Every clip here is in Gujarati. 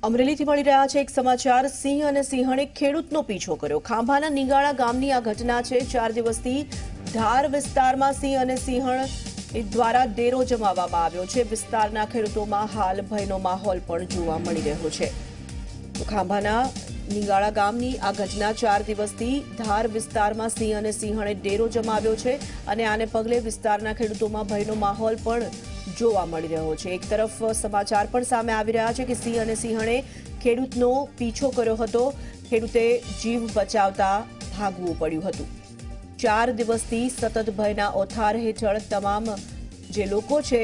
અમરેલીથી મળી રહ્યા છે એક સમાચાર। સિંહ અને સિંહણે ખેડૂતનો પીછો કર્યો। ખાંભાના નીંગાળા ગામની આ ઘટના છે। 4 દિવસથી ધાર વિસ્તારમાં સિંહ અને સિંહણ દ્વારા ડેરો જમાવવામાં આવ્યો છે। વિસ્તારના ખેડૂતોમાં હાલ ભયનો માહોલ પણ જોવા મળી રહ્યો છે। ખાંભાના નીંગાળા ગામની આ ઘટના 4 દિવસથી ધાર વિસ્તારમાં સિંહ અને સિંહણે ડેરો જમાવ્યો છે અને આને પગલે વિસ્તારના ખેડૂતોમાં ભયનો માહોલ પણ જોવા મળી રહ્યો છે। એક તરફ સમાચાર પણ સામે આવી રહ્યા છે કે સિંહ અને સિંહણે ખેડૂતનો પીછો કર્યો હતો। ખેડૂતે જીવ બચાવતા ભાગવું પડ્યું હતું। 4 દિવસથી સતત ભયના ઓથાર હેઠળ તમામ જે લોકો છે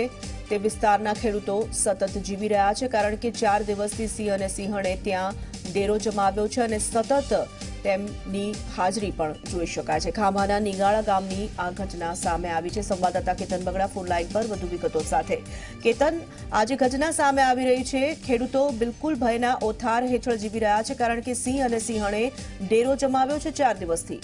તે વિસ્તારના ખેડૂતો સતત જીવી રહ્યા છે, કારણ કે 4 દિવસથી સિંહ અને સિંહણે ત્યાં ડેરો જમાવ્યો છે અને સતત તેમની હાજરી પણ જોઈ શકાય છે। ખાંભાના નીંગાળા ગામની આ ઘટના સામે આવી છે। સંવાદદાતા કેતન બગડા ફોન લાઈન પર વધુ વિગતો સાથે। કેતન, આજે ઘટના સામે આવી રહી છે, ખેડૂતો બિલકુલ ભયના ઓથાર હેઠળ જીવી રહ્યા છે, કારણ કે સિંહ અને સિંહણે ડેરો જમાવ્યો છે 4 દિવસથી।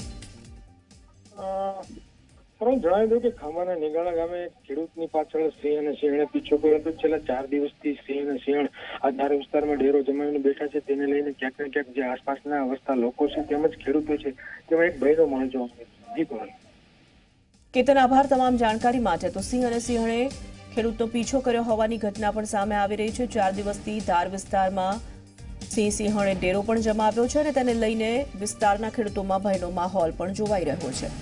જણાવી દઉં કે ખાંભાના નીંગાળા ગામે ખેડૂતની પાછળ સિંહ અને સિંહણે પીછો કર્યો હતો। છેલ્લા 4 દિવસથી સિંહ અને સિંહણ આ ધાર વિસ્તારમાં ડેરો જમાવીને બેઠા છે। તેને લઈને ક્યાંક ને ક્યાંક જે આસપાસના વસતા લોકો છે તેમજ ખેડૂતો છે તેમાં એક ભયનો માહોલ જોવા મળ્યો છે। કેતન, આભાર તમામ જાણકારી માટે। તો સિંહ અને સિંહણે ખેડૂતનો પીછો કર્યો હોવાની ઘટના પણ સામે આવી રહી છે। 4 દિવસથી ધાર વિસ્તારમાં સિંહ સિંહણે ડેરો પણ જમાવ્યો છે અને તેને લઈને વિસ્તારના ખેડૂતોમાં ભયનો માહોલ પણ જોવાઈ રહ્યો છે।